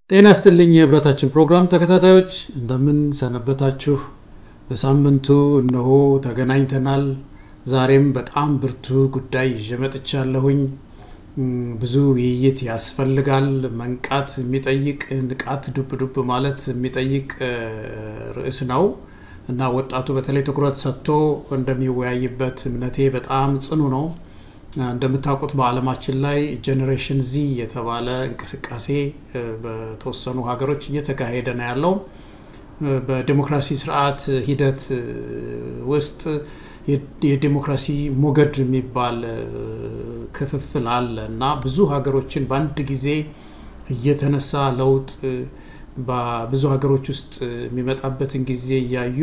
ጤና ይስጥልኝ የህብረታችን ፕሮግራም ተከታታዮች እንደምን ሰነበታችሁ? በሳምንቱ እነሆ ተገናኝተናል። ዛሬም በጣም ብርቱ ጉዳይ ይዤ መጥቻለሁኝ። ብዙ ውይይት ያስፈልጋል። መንቃት የሚጠይቅ ንቃት ዱብ ማለት የሚጠይቅ ርዕስ ነው እና ወጣቱ በተለይ ትኩረት ሰጥቶ እንደሚወያይበት እምነቴ በጣም ጽኑ ነው። እንደምታውቁት በዓለማችን ላይ ጄነሬሽን ዚ የተባለ እንቅስቃሴ በተወሰኑ ሀገሮች እየተካሄደ ነው ያለው። በዲሞክራሲ ስርዓት ሂደት ውስጥ የዲሞክራሲ ሞገድ የሚባል ክፍፍል አለ እና ብዙ ሀገሮችን በአንድ ጊዜ እየተነሳ ለውጥ በብዙ ሀገሮች ውስጥ የሚመጣበትን ጊዜ ያዩ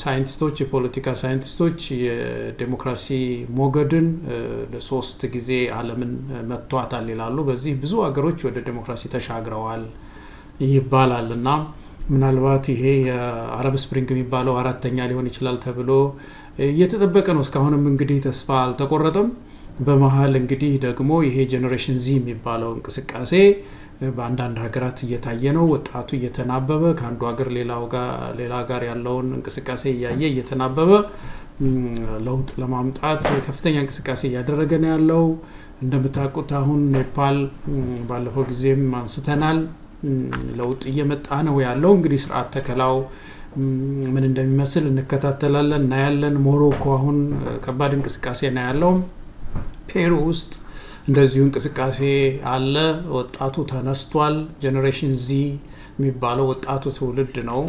ሳይንቲስቶች የፖለቲካ ሳይንቲስቶች የዲሞክራሲ ሞገድን ለሶስት ጊዜ ዓለምን መጥቷታል ይላሉ። በዚህ ብዙ ሀገሮች ወደ ዲሞክራሲ ተሻግረዋል ይባላልና ምናልባት ይሄ የአረብ ስፕሪንግ የሚባለው አራተኛ ሊሆን ይችላል ተብሎ እየተጠበቀ ነው። እስካሁንም እንግዲህ ተስፋ አልተቆረጠም። በመሃል እንግዲህ ደግሞ ይሄ ጄነሬሽን ዚ የሚባለው እንቅስቃሴ በአንዳንድ ሀገራት እየታየ ነው። ወጣቱ እየተናበበ ከአንዱ ሀገር ሌላ ጋር ያለውን እንቅስቃሴ እያየ እየተናበበ ለውጥ ለማምጣት ከፍተኛ እንቅስቃሴ እያደረገ ነው ያለው። እንደምታውቁት አሁን ኔፓል ባለፈው ጊዜም አንስተናል ለውጥ እየመጣ ነው ያለው። እንግዲህ ስርዓት ተከላው ምን እንደሚመስል እንከታተላለን እናያለን። ሞሮኮ አሁን ከባድ እንቅስቃሴ ነው ያለው። ፔሩ ውስጥ እንደዚሁ እንቅስቃሴ አለ። ወጣቱ ተነስቷል። ጄነሬሽን ዚ የሚባለው ወጣቱ ትውልድ ነው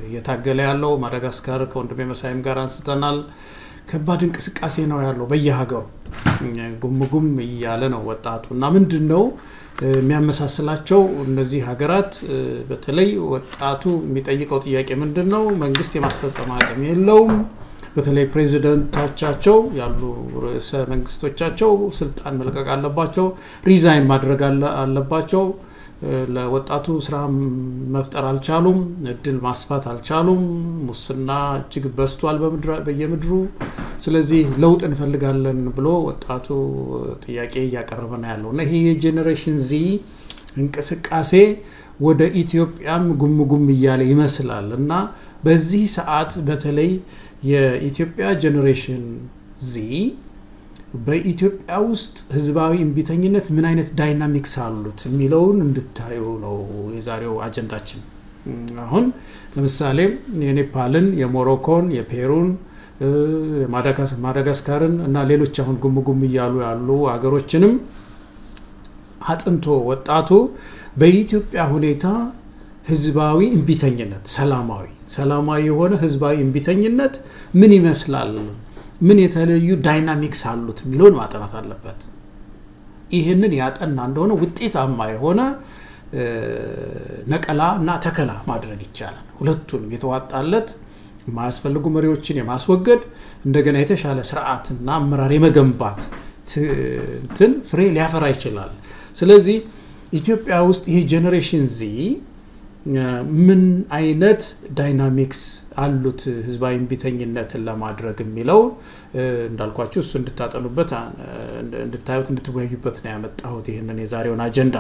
እየታገለ ያለው። ማዳጋስካር ከወንድሜ መሳይም ጋር አንስተናል። ከባድ እንቅስቃሴ ነው ያለው በየሀገሩ ጉምጉም እያለ ነው ወጣቱ እና ምንድነው የሚያመሳስላቸው እነዚህ ሀገራት? በተለይ ወጣቱ የሚጠይቀው ጥያቄ ምንድነው? መንግስት የማስፈጸም አቅም የለውም። በተለይ ፕሬዚደንቶቻቸው ያሉ ርዕሰ መንግስቶቻቸው ስልጣን መልቀቅ አለባቸው፣ ሪዛይን ማድረግ አለባቸው። ለወጣቱ ስራ መፍጠር አልቻሉም፣ እድል ማስፋት አልቻሉም። ሙስና እጅግ በዝቷል በየምድሩ። ስለዚህ ለውጥ እንፈልጋለን ብሎ ወጣቱ ጥያቄ እያቀረበ ነው ያለው እና ይሄ የጄነሬሽን ዚ እንቅስቃሴ ወደ ኢትዮጵያም ጉምጉም እያለ ይመስላል እና በዚህ ሰዓት በተለይ የኢትዮጵያ ጄነሬሽን ዚ በኢትዮጵያ ውስጥ ህዝባዊ እንቢተኝነት ምን አይነት ዳይናሚክስ አሉት የሚለውን እንድታዩ ነው የዛሬው አጀንዳችን። አሁን ለምሳሌ የኔፓልን፣ የሞሮኮን፣ የፔሩን፣ ማዳጋስካርን እና ሌሎች አሁን ጉምጉም እያሉ ያሉ ሀገሮችንም አጥንቶ ወጣቱ በኢትዮጵያ ሁኔታ ህዝባዊ እንቢተኝነት ሰላማዊ የሆነ ህዝባዊ እንቢተኝነት ምን ይመስላል፣ ምን የተለዩ ዳይናሚክስ አሉት የሚለውን ማጥናት አለበት። ይሄንን ያጠና እንደሆነ ውጤታማ የሆነ ነቀላ እና ተከላ ማድረግ ይቻላል። ሁለቱንም የተዋጣለት ማያስፈልጉ መሪዎችን የማስወገድ እንደገና የተሻለ ስርዓትና አመራር የመገንባት ፍሬ ሊያፈራ ይችላል። ስለዚህ ኢትዮጵያ ውስጥ ይሄ ጄነሬሽን ዚ ምን አይነት ዳይናሚክስ አሉት ህዝባዊ እንቢተኝነትን ለማድረግ የሚለው እንዳልኳችሁ እሱ እንድታጠኑበት እንድታዩት እንድትወያዩበት ነው ያመጣሁት ይሄንን የዛሬውን አጀንዳ።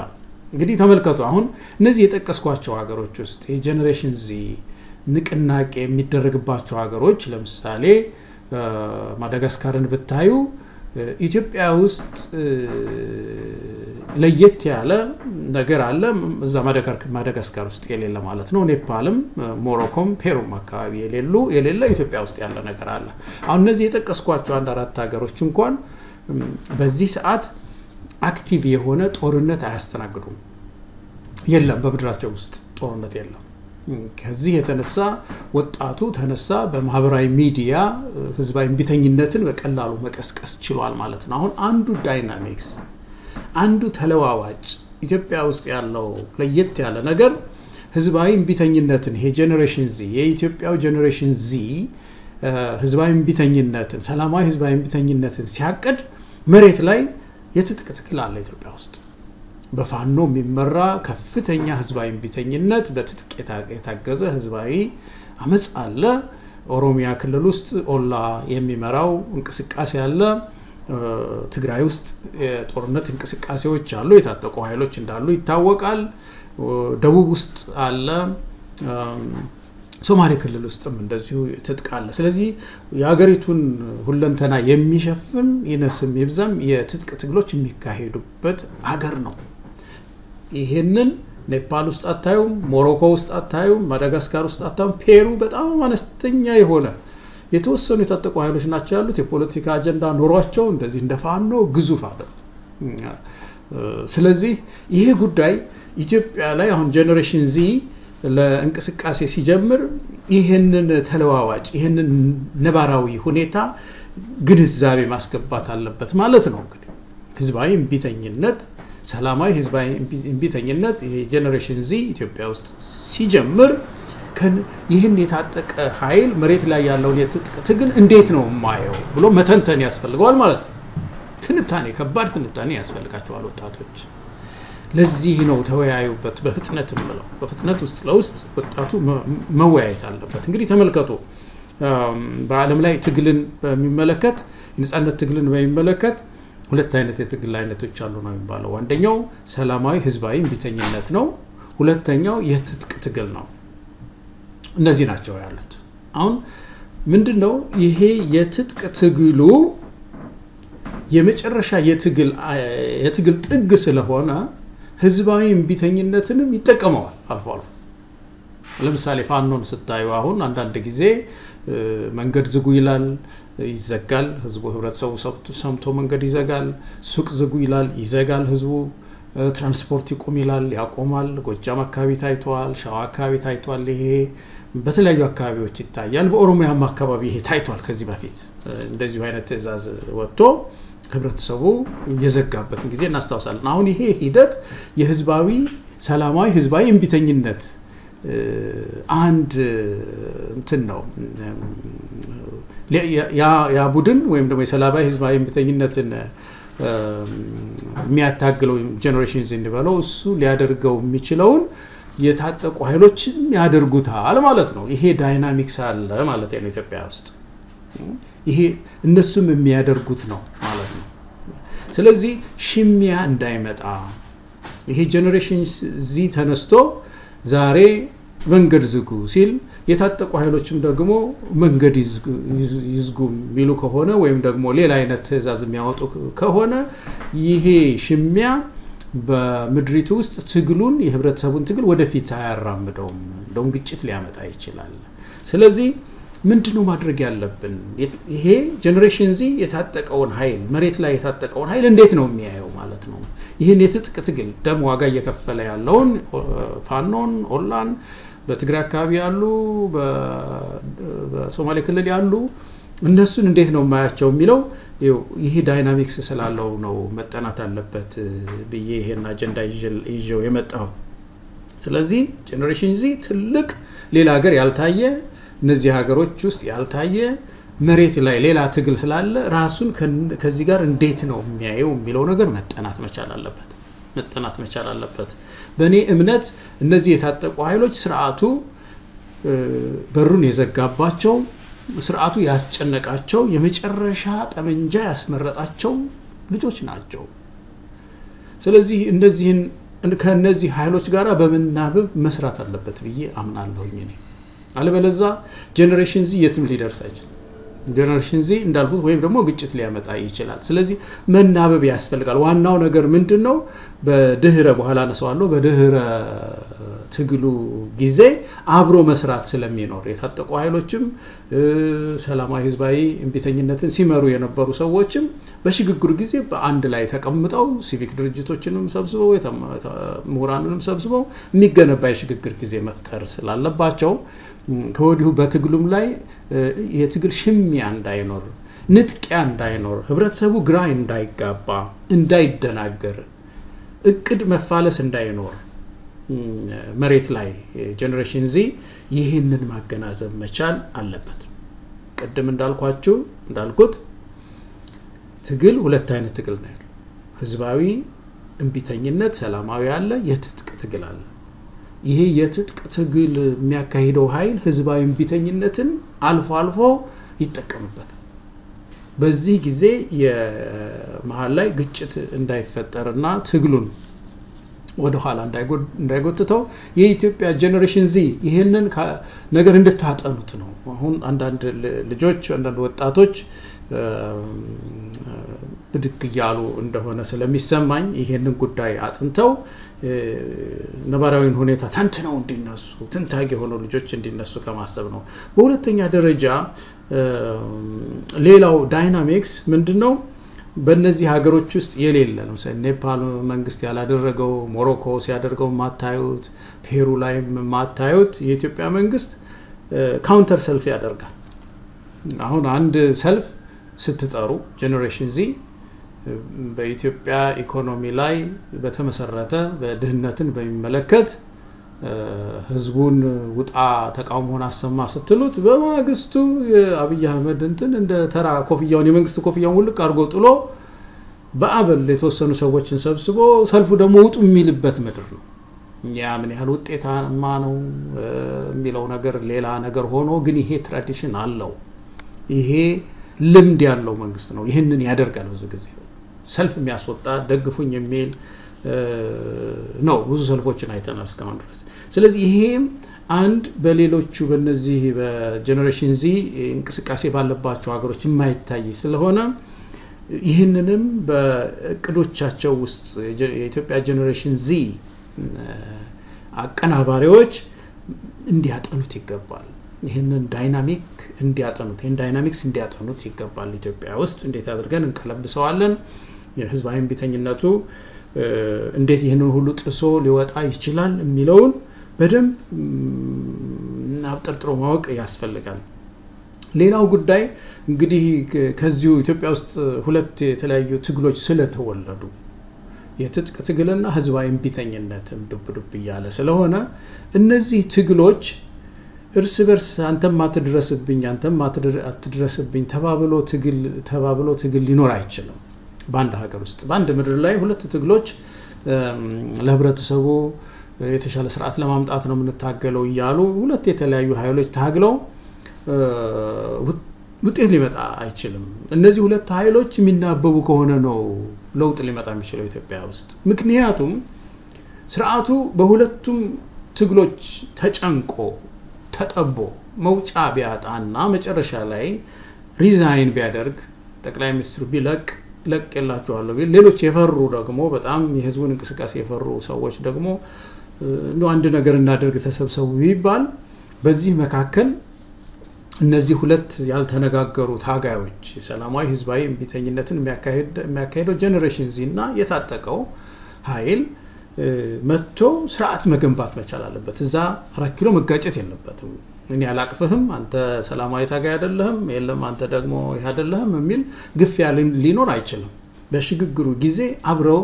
እንግዲህ ተመልከቱ። አሁን እነዚህ የጠቀስኳቸው ሀገሮች ውስጥ የጄነሬሽን ዚ ንቅናቄ የሚደረግባቸው ሀገሮች ለምሳሌ ማዳጋስካርን ብታዩ ኢትዮጵያ ውስጥ ለየት ያለ ነገር አለ እዛ ማዳጋስካር ውስጥ የሌለ ማለት ነው። ኔፓልም ሞሮኮም ፔሩም አካባቢ የሌለ ኢትዮጵያ ውስጥ ያለ ነገር አለ። አሁን እነዚህ የጠቀስኳቸው አንድ አራት ሀገሮች እንኳን በዚህ ሰዓት አክቲቭ የሆነ ጦርነት አያስተናግዱም። የለም፣ በምድራቸው ውስጥ ጦርነት የለም። ከዚህ የተነሳ ወጣቱ ተነሳ በማህበራዊ ሚዲያ ህዝባዊ እንቢተኝነትን በቀላሉ መቀስቀስ ችሏል ማለት ነው። አሁን አንዱ ዳይናሚክስ አንዱ ተለዋዋጭ ኢትዮጵያ ውስጥ ያለው ለየት ያለ ነገር ህዝባዊ እንቢተኝነትን ይሄ ጄነሬሽን ዚ የኢትዮጵያው ጄነሬሽን ዚ ህዝባዊ እንቢተኝነትን ሰላማዊ ህዝባዊ እንቢተኝነትን ሲያቅድ መሬት ላይ የትጥቅ ትግል አለ ኢትዮጵያ ውስጥ። በፋኖ የሚመራ ከፍተኛ ህዝባዊ እንቢተኝነት በትጥቅ የታገዘ ህዝባዊ አመጽ አለ። ኦሮሚያ ክልል ውስጥ ኦላ የሚመራው እንቅስቃሴ አለ። ትግራይ ውስጥ የጦርነት እንቅስቃሴዎች አሉ የታጠቁ ኃይሎች እንዳሉ ይታወቃል ደቡብ ውስጥ አለ ሶማሌ ክልል ውስጥም እንደዚሁ ትጥቃለ ስለዚህ የሀገሪቱን ሁለንተና የሚሸፍን ይነስም ይብዛም የትጥቅ ትግሎች የሚካሄዱበት ሀገር ነው ይሄንን ኔፓል ውስጥ አታዩም ሞሮኮ ውስጥ አታዩም ማዳጋስካር ውስጥ አታዩም ፔሩ በጣም አነስተኛ የሆነ የተወሰኑ የታጠቁ ኃይሎች ናቸው ያሉት የፖለቲካ አጀንዳ ኖሯቸው እንደዚህ እንደፋኖ ግዙፍ አይደል ስለዚህ ይሄ ጉዳይ ኢትዮጵያ ላይ አሁን ጄነሬሽን ዚ ለእንቅስቃሴ ሲጀምር ይሄንን ተለዋዋጭ ይሄንን ነባራዊ ሁኔታ ግንዛቤ ማስገባት አለበት ማለት ነው እንግዲህ ህዝባዊ እምቢተኝነት ሰላማዊ ህዝባዊ እምቢተኝነት ጄነሬሽን ዚ ኢትዮጵያ ውስጥ ሲጀምር ይህን የታጠቀ ኃይል መሬት ላይ ያለውን የትጥቅ ትግል እንዴት ነው ማየው ብሎ መተንተን ያስፈልጋል ማለት ነው ትንታኔ ከባድ ትንታኔ ያስፈልጋቸዋል ወጣቶች ለዚህ ነው ተወያዩበት በፍጥነትም ብለው በፍጥነት ውስጥ ለውስጥ ወጣቱ መወያየት አለበት እንግዲህ ተመልከቱ በአለም ላይ ትግልን በሚመለከት የነጻነት ትግልን በሚመለከት ሁለት አይነት የትግል አይነቶች አሉ ነው የሚባለው አንደኛው ሰላማዊ ህዝባዊ እምቢተኝነት ነው ሁለተኛው የትጥቅ ትግል ነው እነዚህ ናቸው ያሉት አሁን ምንድነው ይሄ የትጥቅ ትግሉ የመጨረሻ የትግል ጥግ ስለሆነ ህዝባዊ እምቢተኝነትንም ይጠቀመዋል አልፎ አልፎ ለምሳሌ ፋኖን ስታዩ አሁን አንዳንድ ጊዜ መንገድ ዝጉ ይላል ይዘጋል ህዝቡ ህብረተሰቡ ሰምቶ መንገድ ይዘጋል ሱቅ ዝጉ ይላል ይዘጋል ህዝቡ ትራንስፖርት ይቆም ይላል ያቆማል ጎጃም አካባቢ ታይቷል ሻዋ አካባቢ ታይቷል ይሄ በተለያዩ አካባቢዎች ይታያል በኦሮሚያም አካባቢ ይሄ ታይቷል ከዚህ በፊት እንደዚህ አይነት ትዕዛዝ ወጥቶ ህብረተሰቡ የዘጋበት ጊዜ እናስተዋውሳለን አሁን ይሄ ሂደት የህዝባዊ ሰላማዊ ህዝባዊ እምቢተኝነት አንድ እንትን ነው ያ ቡድን ወይም ደግሞ የሰላማዊ ህዝባዊ እምቢተኝነትን የሚያታግለው ጄነሬሽን ዚ እንደባለው እሱ ሊያደርገው የሚችለውን የታጠቁ ኃይሎችም ያደርጉታል ማለት ነው ይሄ ዳይናሚክስ አለ ማለት ነው ኢትዮጵያ ውስጥ ይሄ እነሱም የሚያደርጉት ነው ማለት ነው ስለዚህ ሽሚያ እንዳይመጣ ይሄ ጄነሬሽን ዚ ተነስቶ ዛሬ መንገድ ዝጉ ሲል የታጠቁ ኃይሎችም ደግሞ መንገድ ይዝጉ ሚሉ ከሆነ ወይም ደግሞ ሌላ አይነት ትዕዛዝ የሚያወጡ ከሆነ ይሄ ሽሚያ በምድሪቱ ውስጥ ትግሉን የህብረተሰቡን ትግል ወደፊት አያራምደውም እንደውም ግጭት ሊያመጣ ይችላል ስለዚህ ምንድነው ማድረግ ያለብን ይሄ ጄነሬሽን ዚ የታጠቀውን ኃይል መሬት ላይ የታጠቀውን ኃይል እንዴት ነው የሚያየው ማለት ነው ይሄን የትጥቅ ትግል ደም ዋጋ እየከፈለ ያለውን ፋኖን ኦላን በትግራይ አካባቢ ያሉ በሶማሌ ክልል ያሉ እነሱን እንዴት ነው ማያቸው የሚለው ይሄ ዳይናሚክስ ስላለው ነው መጠናት አለበት ብዬ ይሄን አጀንዳ ይዤው የመጣው ስለዚህ ጄነሬሽን ዚ ትልቅ ሌላ ሀገር ያልታየ እነዚህ ሀገሮች ውስጥ ያልታየ መሬት ላይ ሌላ ትግል ስላለ ራሱን ከዚህ ጋር እንዴት ነው የሚያየው የሚለው ነገር መጠናት መቻል አለበት በእኔ እምነት እነዚህ የታጠቁ ኃይሎች ስርዓቱ በሩን የዘጋባቸው ስርዓቱ ያስጨነቃቸው የመጨረሻ ጠመንጃ ያስመረጣቸው ልጆች ናቸው ስለዚህ እንደዚህን ከነዚህ ኃይሎች ጋር በመናበብ መስራት አለበት ብዬ አምናለሁኝ እኔ አለበለዛ ጄነሬሽን ዚ የትም ሊደርስ አይችልም ጄነሬሽን ዚ እንዳልኩት ወይም ደግሞ ግጭት ሊያመጣ ይችላል ስለዚህ መናበብ ያስፈልጋል ዋናው ነገር ምንድነው በድህረ በኋላ ነሰዋለሁ በድህረ ትግሉ ጊዜ አብሮ መስራት ስለሚኖር የታጠቁ ኃይሎችም ሰላማዊ ህዝባዊ እምቢተኝነትን ሲመሩ የነበሩ ሰዎችም በሽግግሩ ጊዜ በአንድ ላይ ተቀምጠው ሲቪክ ድርጅቶችንም ሰብስበው ምሁራንንም ሰብስበው የሚገነባ የሽግግር ጊዜ መፍጠር ስላለባቸው ከወዲሁ በትግሉም ላይ የትግል ሽሚያ እንዳይኖር ንጥቂያ እንዳይኖር ህብረተሰቡ ግራ እንዳይጋባ እንዳይደናገር እቅድ መፋለስ እንዳይኖር መሬት ላይ ጄነሬሽን ዚ ይሄንን ማገናዘብ መቻል አለበት ቀደም እንዳልኩት ትግል ሁለት አይነት ትግል ነው ያለው ህዝባዊ እምቢተኝነት ሰላማዊ አለ የትጥቅ ትግል አለ ይሄ የትጥቅ ትግል የሚያካሂደው ኃይል ህዝባዊ እምቢተኝነትን አልፎ ይጠቀምበታል በዚህ ጊዜ የመሃል ላይ ግጭት እንዳይፈጠርና ትግሉን ወደ ኋላ እንዳይጎትተው የኢትዮጵያ ጄነሬሽን ዚ ይሄንን ነገር እንድታጠኑት ነው። አሁን አንዳንድ ልጆች አንዳንድ ወጣቶች ብድግ ያሉ እንደሆነ ስለሚሰማኝ ይሄንን ጉዳይ አጥንተው ነባራዊን ሁኔታ ተንትነው እንዲነሱ ትንታግ የሆኑ ልጆች እንዲነሱ ከማሰብ ነው። በሁለተኛ ደረጃ ሌላው ዳይናሚክስ ምንድነው? በእነዚህ ሀገሮች ውስጥ የሌለ ነው። ኔፓል መንግስት ያላደረገው ሞሮኮ ሲያደርገው ማታዩት ፔሩ ላይ ማታዩት የኢትዮጵያ መንግስት ካውንተር ሰልፍ ያደርጋል። አሁን አንድ ሰልፍ ስትጠሩ ጄነሬሽን ዚ በኢትዮጵያ ኢኮኖሚ ላይ በተመሰረተ በድህነትን በሚመለከት ህዝቡን ውጣ ተቃውሞን አሰማ ስትሉት በማግስቱ አብይ አህመድ እንደ ተራ ኮፍያውን የመንግስት ኮፍያውን ሁሉ አርጎ ጥሎ በአበል የተወሰኑ ሰዎችን ሰብስቦ ሰልፉ ደግሞ ውጡ የሚልበት ምድር ነው። ያ ምን ያህል ውጤታማ ነው የሚለው ነገር ሌላ ነገር ሆኖ ግን ይሄ ትራዲሽን አለው። ይሄ ልምድ ያለው መንግስት ነው። ይሄንን ያደርጋል። ብዙ ጊዜ ሰልፍ የሚያስወጣ ደግፉኝ የሚል ነው። ብዙ ሰልፎችን አይተናል እስካሁን ድረስ። ስለዚህ ይሄም አንድ በሌሎቹ በእነዚህ በጄነሬሽን ዚ እንቅስቃሴ ባለባቸው ሀገሮች የማይታይ ስለሆነ ይህንንም በእቅዶቻቸው ውስጥ የኢትዮጵያ ጄነሬሽን ዚ አቀናባሪዎች እንዲያጠኑት ይገባል። ይህንን ዳይናሚክ እንዲያጠኑት ዳይናሚክስ እንዲያጠኑት ይገባል። ኢትዮጵያ ውስጥ እንዴት አድርገን እንቀለብሰዋለን? የህዝባዊ ቢተኝነቱ እንዴት ይሄንን ሁሉ ጥሶ ሊወጣ ይችላል የሚለውን በደንብ አብጠርጥሮ ማወቅ ያስፈልጋል። ሌላው ጉዳይ እንግዲህ ከዚሁ ኢትዮጵያ ውስጥ ሁለት የተለያዩ ትግሎች ስለተወለዱ የትጥቅ ትግልና ህዝባዊ ቢተኝነትም ዱብ ይያለ ስለሆነ እነዚህ ትግሎች እርስ በርስ አንተም አትድረስብኝ አንተም አትድረስብኝ ተባብሎ ትግል ሊኖር አይችልም። በአንድ ሀገር ውስጥ በአንድ ምድር ላይ ሁለት ትግሎች ለህብረተሰቡ የተሻለ ስርዓት ለማምጣት ነው የምንታገለው ይያሉ ሁለት የተለያዩ ኃይሎች ታግለው ውጤት ሊመጣ አይችልም። እነዚህ ሁለት ኃይሎች የሚናበቡ ከሆነ ነው ለውጥ ሊመጣ የሚችለው ኢትዮጵያ ውስጥ። ምክንያቱም ስርዓቱ በሁለቱም ትግሎች ተጨንቆ ተጠቦ መውጫ ቢያጣና መጨረሻ ላይ ሪዛይን ቢያደርግ ጠቅላይ ሚኒስትሩ ለቅላቸዋለሁ ቢል ሌሎች የፈሩ ደግሞ በጣም የህዝቡን እንቅስቃሴ የፈሩ ሰዎች ደግሞ ነው አንድ ነገር እናደርግ ተሰብሰቡ ይባል በዚህ መካከል እነዚህ ሁለት ያልተነጋገሩ ታጋዮች ሰላማዊ ህዝባዊ ቢተኝነትን የሚያካሂደው ጄነሬሽን ዚ እና የታጠቀው ኃይል መጥቶ ስርዓት መገንባት መቻል አለበት። እዛ 4 ኪሎ መጋጨት የለበትም። እኔ ያላቅፍህም አንተ ሰላማዊ ታጋይ አይደለህም የለም አንተ ደግሞ ይሄ አይደለህም የሚል ግፊያ ሊኖር አይችልም። በሽግግሩ ጊዜ አብረው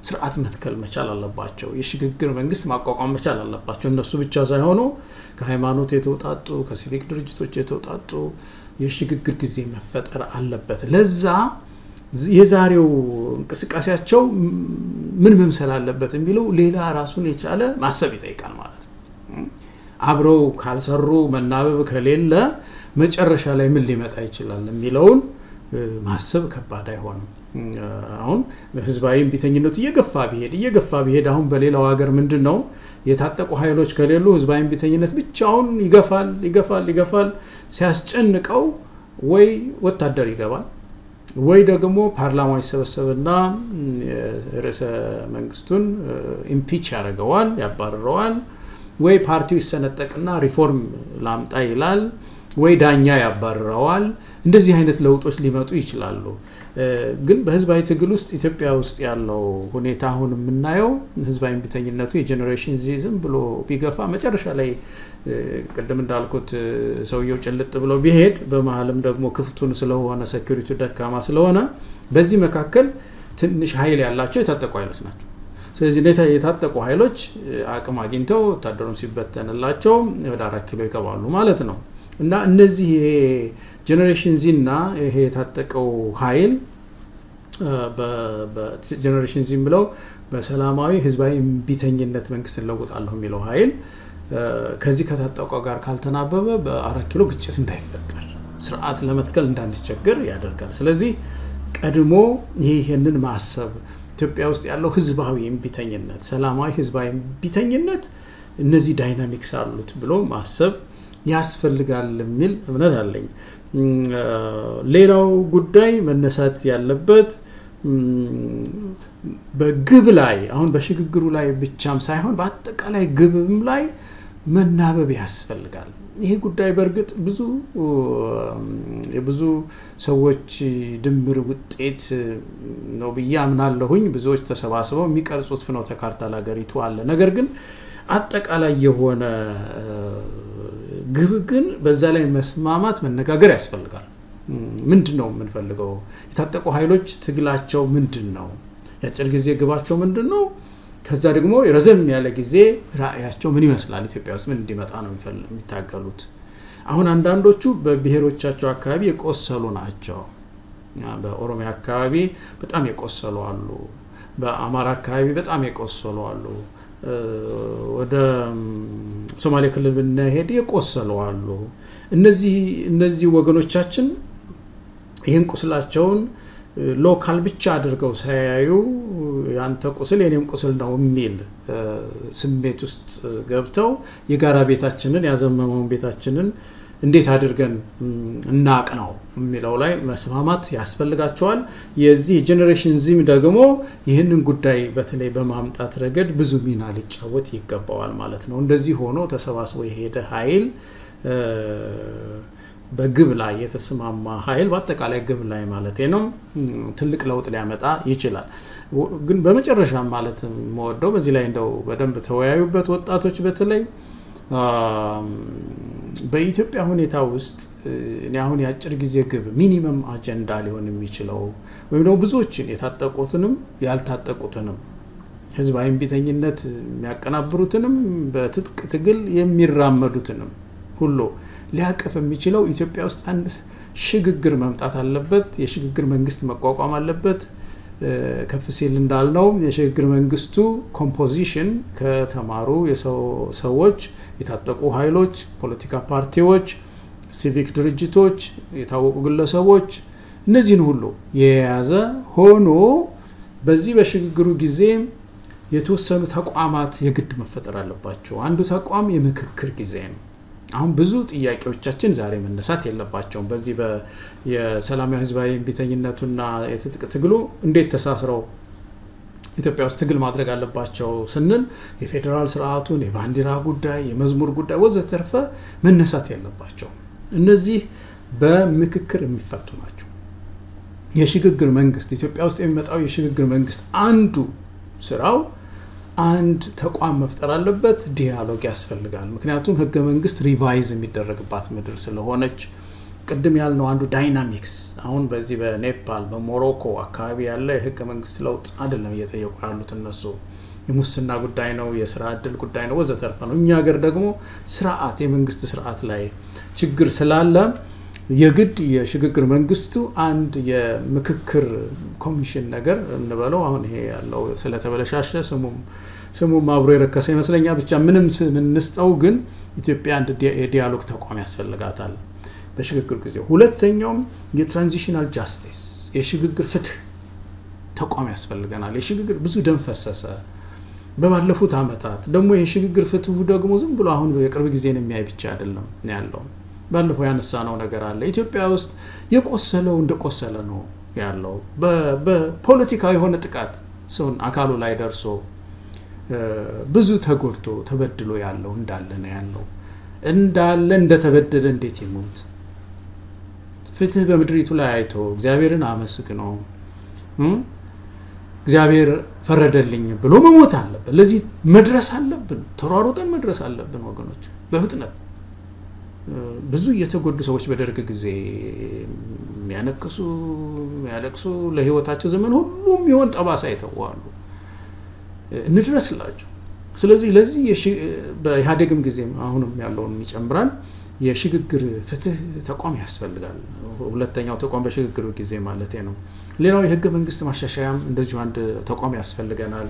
ስርዓት መትከል መቻል አለባቸው። የሽግግር መንግስት ማቋቋም መቻል አለባቸው። እነሱ ብቻ ሳይሆኑ ከሃይማኖት የተውጣጡ ከሲቪክ ድርጅቶች የተውጣጡ የሽግግር ጊዜ መፈጠር አለበት። ለዛ የዛሬው እንቅስቃሴያቸው ምን መምሰል አለበት የሚለው ሌላ ራሱን የቻለ ማሰብ ይጠይቃል ማለት ነው። አብረው ካልሰሩ መናበብ ከሌለ መጨረሻ ላይ ምን ሊመጣ ይችላል የሚለውን ማሰብ ከባድ አይሆንም። አሁን ህዝባዊ ቢተኝነቱ እየገፋ ቢሄድ አሁን በሌላው ሀገር ምንድነው የታጠቁ ኃይሎች ከሌሉ ህዝባዊ ቢተኝነት ብቻውን ይገፋል ሲያስጨንቀው ወይ ወታደር ይገባል ወይ ደግሞ ፓርላማው ይሰበሰብና ርዕሰ መንግስቱን ኢምፒች ያባርረዋል ወይ ፓርቲው ይሰነጠቅና ሪፎርም ላምጣ ይላል ወይ ዳኛ ያባርረዋል። እንደዚህ አይነት ለውጦች ሊመጡ ይችላሉ። ግን በህዝባዊ ትግል ውስጥ ኢትዮጵያ ውስጥ ያለው ሁኔታ አሁን የምናየው ህዝባዊ ቢተኝነቱ የጄነሬሽን ዚ ዝም ብሎ ቢገፋ መጨረሻ ላይ ቀደም እንዳልኩት ሰውየው ጭልጥ ብሎ ቢሄድ በመሃልም ደግሞ ክፍቱን ስለሆነ ሴኩሪቲ ደካማ ስለሆነ በዚህ መካከል ትንሽ ኃይል ያላቸው የታጠቁ ኃይሎች ናቸው። ስለዚህ የታጠቁ ኃይሎች አቅም አግኝተው ወታደሩን ሲበተንላቸው ወደ 4 ኪሎ ይገባሉ ማለት ነው። እና እነዚህ ጄነሬሽን ዚ እና ይሄ የታጠቀው ኃይል በጄነሬሽን ዚ ብለው በሰላማዊ ህዝባዊ ቢተኝነት መንግስትን ለውጣለሁ የሚለው ኃይል ከዚህ ከታጠቀው ጋር ካልተናበበ በ4 ኪሎ ግጭት እንዳይፈጠር ስርዓት ለመትከል እንዳንቸገር ያደርጋል ስለዚህ ቀድሞ ይሄንን ማሰብ ኢትዮጵያ ውስጥ ያለው ህዝባዊ እምቢተኝነት ሰላማዊ ህዝባዊ እምቢተኝነት እነዚህ ዳይናሚክስ አሉት ብሎ ማሰብ ያስፈልጋል የሚል እምነት አለኝ ሌላው ጉዳይ መነሳት ያለበት በግብ ላይ አሁን በሽግግሩ ላይ ብቻም ሳይሆን በአጠቃላይ ግብም ላይ መናበብ ያስፈልጋል ይሄ ጉዳይ በርግጥ ብዙ ሰዎች ድምር ውጤት ነው በያምናለሁኝ ብዙዎች ተሰባስበው የሚቀርጹት ፍኖተ ካርታ ለሀገሪቱ አለ ነገር ግን አጠቃላይ የሆነ ግብ ግን በዛ ላይ መስማማት መነጋገር ያስፈልጋል ምንድነው የምንፈልገው የታጠቁ ኃይሎች ትግላቸው ምንድነው ያጭር ጊዜ ግባቸው ምንድነው ከዛ ደግሞ ረዘም ያለ ጊዜ ራእያቸው ምን ይመስላል ኢትዮጵያ ውስጥ ምን እንዲመጣ ነው የሚታገሉት አሁን አንዳንዶቹ በብሔሮቻቸው አካባቢ የቆሰሉ ናቸው በኦሮሚያ አካባቢ በጣም የቆሰሉ አሉ በአማራ አካባቢ በጣም የቆሰሉ አሉ ወደ ሶማሌ ክልል ብንሄድ የቆሰሉ አሉ እነዚህ ወገኖቻችን ይሄን ቁስላቸውን ሎካል ብቻ አድርገው ሳያዩ ያንተ ቁስል የኔም ቁስል ነው የሚል ስሜት ውስጥ ገብተው የጋራ ቤታችንን ያዘመመውን ቤታችንን እንዴት አድርገን እናቀናው የሚለው ላይ መስማማት ያስፈልጋቸዋል የዚህ ጄነሬሽን ዚም ደግሞ ይሄንን ጉዳይ በተለይ በማምጣት ረገድ ብዙ ሚና ሊጫወት ይገባዋል ማለት ነው እንደዚህ ሆኖ ተሰባስቦ የሄደ ኃይል በግብ ላይ የተስማማ ኃይል በአጠቃላይ ግብ ላይ ማለት ነው ትልቅ ለውጥ ሊያመጣ ይችላል ግን በመጨረሻ ማለት ሞደው በዚህ ላይ እንደው በደንብ ተወያዩበት ወጣቶች በተለይ በኢትዮጵያ ሁኔታ ውስጥ እኔ አሁን ያጭር ጊዜ ግብ ሚኒመም አጀንዳ ሊሆን የሚችለው ወይም ደግሞ ብዙዎችን የታጠቁትንም ያልታጠቁትንም ህዝባዊ እምቢተኝነት የሚያቀናብሩትንም በትጥቅ ትግል የሚራመዱትንም ሁሉ ሊያቀፍ የሚችለው ኢትዮጵያ ውስጥ አንድ ሽግግር መምጣት አለበት የሽግግር መንግስት መቋቋም አለበት ከፍ ሲል እንዳልነው የሽግግር መንግስቱ ኮምፖዚሽን ከተማሩ ሰዎች የታጠቁ ኃይሎች ፖለቲካ ፓርቲዎች ሲቪክ ድርጅቶች የታወቁ ግለሰቦች እነዚህን ሁሉ የያዘ ሆኖ በዚህ በሽግግሩ ጊዜ የተወሰኑ ተቋማት የግድ መፈጠር አለባቸው አንዱ ተቋም የምክክር ጊዜ ነው አሁን ብዙ ጥያቄዎቻችን ዛሬ መነሳት የለባቸውም በዚህ የሰላማዊ ህዝባዊ እምቢተኝነቱና የትጥቅ ትግሉ እንዴት ተሳስረው ኢትዮጵያ ውስጥ ትግል ማድረግ አለባቸው ስንል የፌደራል ስርዓቱን የባንዲራ ጉዳይ የመዝሙር ጉዳይ ወዘተርፈ መነሳት የለባቸው እነዚህ በምክክር የሚፈቱ ናቸው የሽግግር መንግስት ኢትዮጵያ ውስጥ የሚመጣው የሽግግር መንግስት አንዱ ስራው አንድ ተቋም መፍጠር አለበት ዲያሎግ ያስፈልጋል ምክንያቱም ህገ መንግስት ሪቫይዝ የሚደረግባት ምድር ስለሆነች ቅድም ያልነው አንዱ ዳይናሚክስ አሁን በዚህ በኔፓል በሞሮኮ አካባቢ ያለ የህገ መንግስት ለውጥ አይደለም እየጠየቁ ያሉት እነሱ የሙስና ጉዳይ ነው የሥራ ዕድል ጉዳይ ነው ወዘተርፈ ነው እኛ ሀገር ደግሞ ስርዓት የመንግስት ስርዓት ላይ ችግር ስላለ የግድ የሽግግር መንግስቱ አንድ የምክክር ኮሚሽን ነገር እንበለው አሁን ይሄ ያለው ስለተበለሻሸ ስሙም አብሮ የረከሰ ይመስለኛል ብቻ ምንም ስም እንስጠው ግን ኢትዮጵያ አንድ የዲያሎግ ተቋም ያስፈልጋታል በሽግግር ጊዜ ሁለተኛው የትራንዚሽናል ጃስቲስ የሽግግር ፍትህ ተቋም ያስፈልገናል የሽግግር ብዙ ደም ፈሰሰ በባለፉት አመታት ደግሞ የሽግግር ፍትሁ ደግሞ ዝም ብሎ አሁን የቅርብ ጊዜ ነው የሚያይ ብቻ አይደለም ያለው ባለፈው ያነሳነው ነገር አለ ኢትዮጵያ ውስጥ የቆሰለው እንደቆሰለ ነው ያለው በፖለቲካዊ የሆነ ጥቃት ሰውን አካሉ ላይ ደርሶ ብዙ ተጎድቶ ተበድሎ ያለው እንዳለ ነው ያለው እንዳለ እንደተበደለ እንዴት ይሞት ፍትህ በመድሪቱ ላይ አይቶ እግዚአብሔርን አመስግኖ እግዚአብሔር ፈረደልኝ ብሎ መሞት አለበት ለዚህ መድረስ አለብን ተሯሩጠን መድረስ አለብን ወገኖች በፍጥነት ብዙ የተጎዱ ሰዎች በደርግ ጊዜ ያለቅሱ ለህይወታቸው ዘመን ሁሉም ይሆን ጠባሳ ይተዋሉ እንድረስላቸው ስለዚህ ለዚህ በኢህአዴግም ጊዜ አሁንም ያለውን ይጨምራል የሽግግር ፍትህ ተቋም ያስፈልጋል ሁለተኛው ተቋም በሽግግሩ ጊዜ ማለት ነው ሌላው የህገ መንግስት ማሻሻያም እንደዚሁ አንድ ተቋም ያስፈልገናል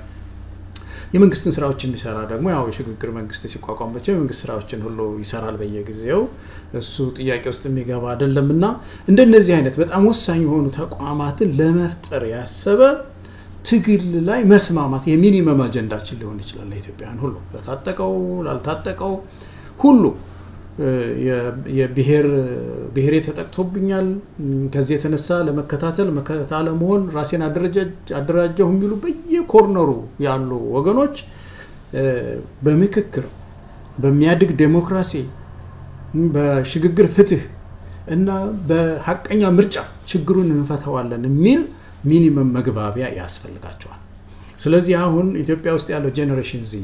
የመንግስትን ስራዎች የሚሰራ ደግሞ ያው የሽግግር መንግስት ሲቋቋም ብቻ የመንግስት ስራዎችን ሁሉ ይሰራል በየጊዜው እሱ ጥያቄ ውስጥ የሚገባ አይደለምና እንደነዚህ አይነት በጣም ወሳኝ የሆኑ ተቋማትን ለመፍጠር ያሰበ ትግል ላይ መስማማት የሚኒመም አጀንዳችን ሊሆን ይችላል ለኢትዮጵያውያን ሁሉ ለታጠቀው ላልታጠቀው ሁሉ የብሔሬ ተጠቅቶብኛል ከዚህ የተነሳ ለመከታተል መከታተል መሆን ራሴን አደራጀሁ የሚሉ በየኮርነሩ ያሉ ወገኖች በምክክር በሚያድግ ዴሞክራሲ በሽግግር ፍትህ እና በሐቀኛ ምርጫ ችግሩን እንፈታዋለን የሚል ሚኒመም መግባቢያ ያስፈልጋቸዋል ስለዚህ አሁን ኢትዮጵያ ውስጥ ያለው ጄነሬሽን ዚ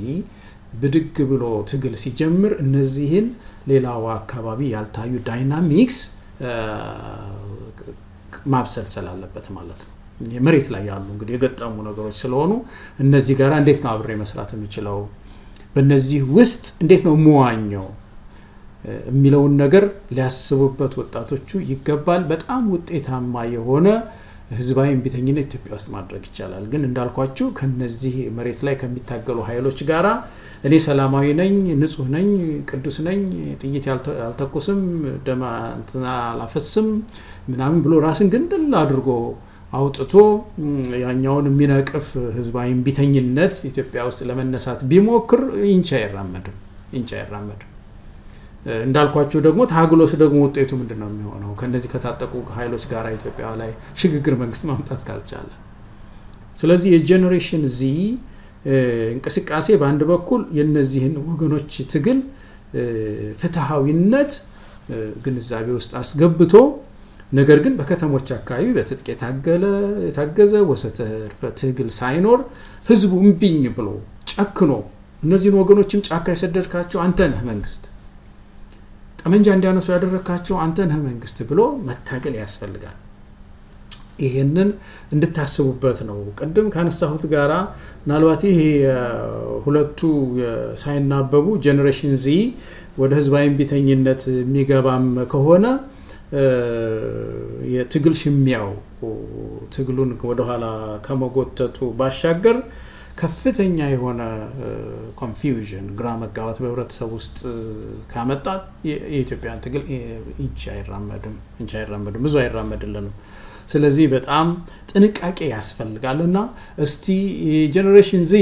ብድግ ብሎ ትግል ሲጀምር እነዚህን ሌላው አካባቢ ያልታዩ ዳይናሚክስ ማብሰልሰል አለበት ማለት ነው የመሬት ላይ ያሉ እንግዲህ የገጠሙ ነገሮች ስለሆኑ እነዚህ ጋር እንዴት ነው አብሬ መስራት የሚችለው በእነዚህ ውስጥ እንዴት ነው መዋኘው የሚለውን ነገር ሊያስቡበት ወጣቶቹ ይገባል በጣም ውጤታማ የሆነ ህዝባዊ እምቢተኝነት ኢትዮጵያ ውስጥ ማድረግ ይቻላል ግን እንዳልኳችሁ ከነዚህ መሬት ላይ ከሚታገሉ ኃይሎች ጋራ እኔ ሰላማዊ ነኝ ንጹህ ነኝ ቅዱስ ነኝ ጥይት ያልተቆስም ደማ አላፈስም ምናምን ብሎ ራስን ግንጥል አድርጎ አውጥቶ ያኛውን የሚነቅፍ ህዝባዊ እምቢተኝነት ኢትዮጵያ ውስጥ ለመነሳት ቢሞክር ኢንቻ ይራመድም እንዳልኳችሁ ደግሞ ታግሎስ ደግሞ ውጤቱ ምንድነው የሚሆነው ከነዚህ ከታጠቁ ኃይሎች ጋር ኢትዮጵያ ላይ ሽግግር መንግስት ማምጣት ካልቻለ ስለዚህ የጄነሬሽን ዚ እንቅስቃሴ በአንድ በኩል የነዚህን ወገኖች ትግል ፍትሃዊነት ግንዛቤ ውስጥ አስገብቶ ነገር ግን በከተሞች አካባቢ በትጥቅ የታገዘ ወሰተርፈ ትግል ሳይኖር ህዝቡ እምቢኝ ብሎ ጨክኖ እነዚህን ወገኖችም ጫካ የሰደድካቸው አንተ ነህ መንግስት ጠመንጃ እንዲያነሱ ያደረካቸው አንተ ነህ መንግስት ብሎ መታገል ያስፈልጋል ይሄንን እንድታስቡበት ነው ቀደም ካነሳሁት ጋራ ምናልባት ይሄ ሁለቱ ሳይናበቡ ጄነሬሽን ዚ ወደ ህዝባዊ እምቢተኝነት የሚገባም ከሆነ የትግል ሽሚያው ትግሉን ወደ ኋላ ከመጎተቱ ባሻገር ከፍተኛ የሆነ ኮንፊውዥን ግራ መጋባት በህብረተሰብ ውስጥ ካመጣ የኢትዮጵያን ትግል ኢንቻ አይራመድም ብዙ አይራመድልንም ስለዚህ በጣም ጥንቃቄ ያስፈልጋልና እስቲ ጄነሬሽን ዚ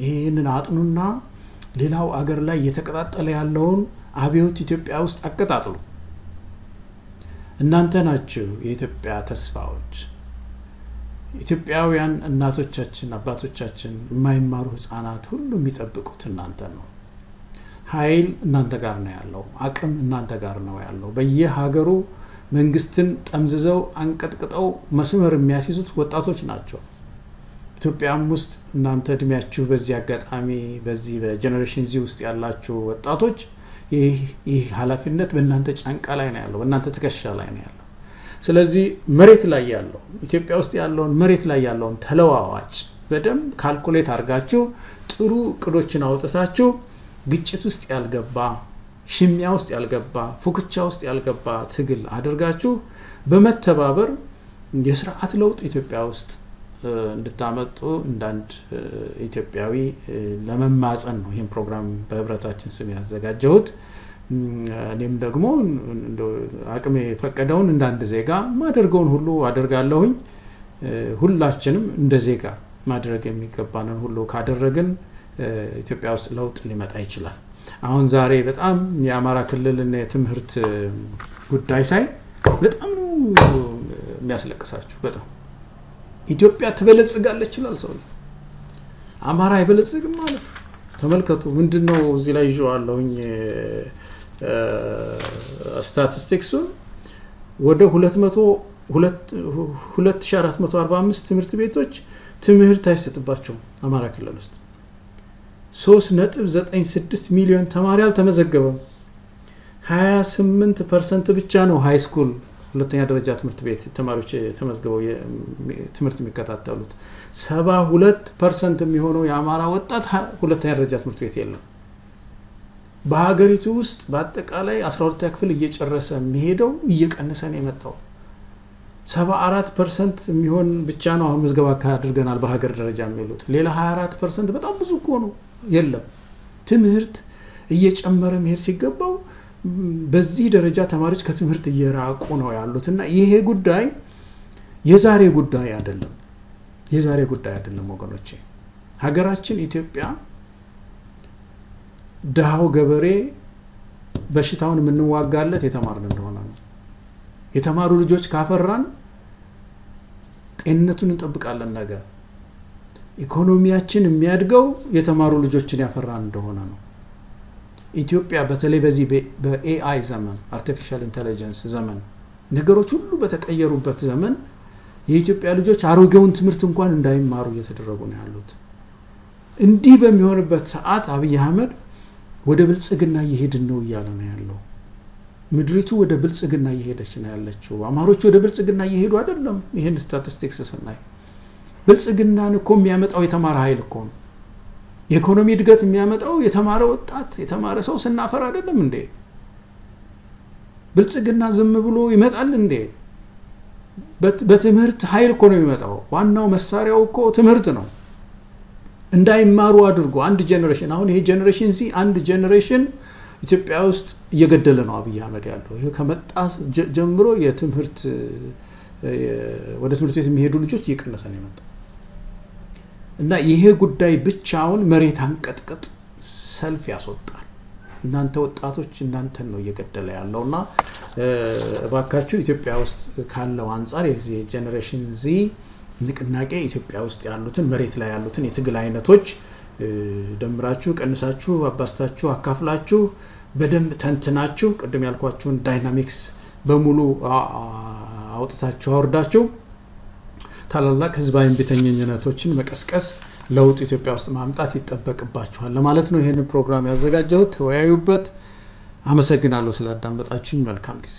ይሄንን አጥኑና ሌላው አገር ላይ የተቀጣጠለ ያለውን አብዮት ኢትዮጵያ ውስጥ አቀጣጥሉ እናንተ ናችሁ የኢትዮጵያ ተስፋዎች ኢትዮጵያውያን እናቶቻችን አባቶቻችን የማይማሩ ህፃናት ሁሉ የሚጠብቁት እናንተ ነው ኃይል እናንተ ጋር ነው ያለው አቅም እናንተ ጋር ነው ያለው በየሀገሩ መንግስትን ጠምዝዘው አንቀጥቅጠው መስመር የሚያስይዙት ወጣቶች ናቸው ኢትዮጵያም ውስጥ እናንተ እድሜያችሁ በዚህ አጋጣሚ በዚህ በጄነሬሽን ዚ ውስጥ ያላችሁ ወጣቶች ይህ ኃላፊነት በእናንተ ጫንቃ ላይ ነው ያለው በእናንተ ትከሻ ላይ ነው ያለው ስለዚህ መሬት ላይ ያለው ኢትዮጵያ ውስጥ ያለውን መሬት ላይ ያለውን ተለዋዋጭ በደንብ ካልኩሌት አድርጋችሁ ጥሩ ቅዶችን አውጥታችሁ ግጭት ውስጥ ያልገባ ሽሚያ ውስጥ ያልገባ ፉክቻ ውስጥ ያልገባ ትግል አድርጋችሁ በመተባበር የሥርዓት ለውጥ ኢትዮጵያ ውስጥ እንድታመጡ እንዳንድ ኢትዮጵያዊ ለመማጸን ነው ይሄን ፕሮግራም በህብረታችን ስም ያዘጋጀሁት እኔም ደግሞ አቅሜ ፈቀደውን እንዳንድ ዜጋ ማደርገውን ሁሉ አደርጋለሁኝ ሁላችንም እንደ ዜጋ ማድረግ የሚገባንን ሁሉ ካደረግን ኢትዮጵያ ውስጥ ለውጥ ሊመጣ ይችላል አሁን ዛሬ በጣም የአማራ ክልልና የትምህርት ጉዳይ ሳይ በጣም ነው የሚያስለቅሳችሁ በጣም ኢትዮጵያ ትበለጽጋለች ይላል ሰው አማራ አይበለጽግም ማለት ተመልከቱ ምንድነው እዚህ ላይ ይዤዋለሁኝ ስታቲስቲክሱን ወደ 2445 ትምህርት ቤቶች ትምህርት አይሰጥባቸው አማራ ክልል ውስጥ 3.96 ሚሊዮን ተማሪ አልተመዘገበም 28% ብቻ ነው ሃይ ስኩል ሁለተኛ ደረጃ ትምህርት ቤት ተማሪዎች ተመዝግበው ትምህርት የሚከታተሉት 72% የሚሆነው የአማራ ወጣት ሁለተኛ ደረጃ ትምህርት ቤት የለም በሀገሪቱ ውስጥ በአጠቃላይ 12ኛ ክፍል እየጨረሰ የሚሄደው እየቀነሰ ነው የመጣው 74% የሚሆን ብቻ ነው አሁን ምዝገባ አድርገናል በሀገር ደረጃ የሚሉት ሌላ 24% በጣም ብዙ እኮ ነው የለም ትምህርት እየጨመረ መሄድ ሲገባው በዚህ ደረጃ ተማሪዎች ከትምህርት እየራቁ ነው ያሉትና ይሄ ጉዳይ የዛሬ ጉዳይ አይደለም ወገኖቼ ሀገራችን ኢትዮጵያ ዳው ገበሬ በሽታውን ምንዋጋለት የተማርን እንደሆነ ነው የተማሩ ልጆች ካፈራን ጤንነቱን እንጠብቃለን ነገር ኢኮኖሚያችን የሚያድገው የተማሩ ልጆችን ያፈራን እንደሆነ ነው ኢትዮጵያ በተለይ በዚህ በኤአይ ዘመን አርቲፊሻል ኢንተለጀንስ ዘመን ነገሮች ሁሉ በተቀየሩበት ዘመን የኢትዮጵያ ልጆች አሮጌውን ትምህርት እንኳን እንዳይማሩ እየተደረጉ ነው ያሉት እንዲህ በሚሆንበት ሰዓት አብይ አህመድ ወደ ብልጽግና እየሄድን ነው እያለ ነው ያለው ምድሪቱ ወደ ብልጽግና እየሄደች ነው ያለችው አማሮች ወደ ብልጽግና እየሄዱ አይደለም ይሄን ስታቲስቲክስ ሰናይ ብልጽግናን እኮ የሚያመጣው የተማረ ኃይል እኮ ነው የኢኮኖሚ እድገት የሚያመጣው የተማረ ወጣት የተማረ ሰው ስናፈር አይደለም እንዴ ብልጽግና ዝም ብሎ ይመጣል እንዴ በትምህርት ኃይል እኮ ነው የሚመጣው ዋናው መሳሪያው እኮ ትምህርት ነው እንዳይማሩ አድርጎ አንድ ጄነሬሽን አሁን ይሄ ጄነሬሽን ሲ አንድ ጄነሬሽን ኢትዮጵያ ውስጥ እየገደለ ነው አብይ አህመድ ያለው ይሄ ከመጣ ጀምሮ የትምህርት ወደ ትምህርት ቤት የሚሄዱ ልጆች እየቀነሰ ነው የመጣው እና ይሄ ጉዳይ ብቻውን መሬት አንቀጥቅጥ ሰልፍ ያስወጣል እናንተ ወጣቶች እናንተን ነው እየገደለ ያለውና እባካችሁ ኢትዮጵያ ውስጥ ካለው አንፃር የዚህ ጄነሬሽን ዚ ንቅናቄ ኢትዮጵያ ውስጥ ያሉትን መሬት ላይ ያሉትን የትግል አይነቶች ደምራችሁ ቀንሳችሁ አባስታችሁ አካፍላችሁ በደንብ ተንትናችሁ ቀደም ያልኳችሁን ዳይናሚክስ በሙሉ አውጥታችሁ አወርዳችሁ ታላላቅ ህዝባዊ እንቢተኝነቶችን መቀስቀስ ለውጥ ኢትዮጵያ ውስጥ ማምጣት ይተበቅባችኋል ለማለት ነው ይሄን ፕሮግራም ያዘጋጀሁት ተወያዩበት አመሰግናለሁ ስላዳመጣችሁኝ መልካም ጊዜ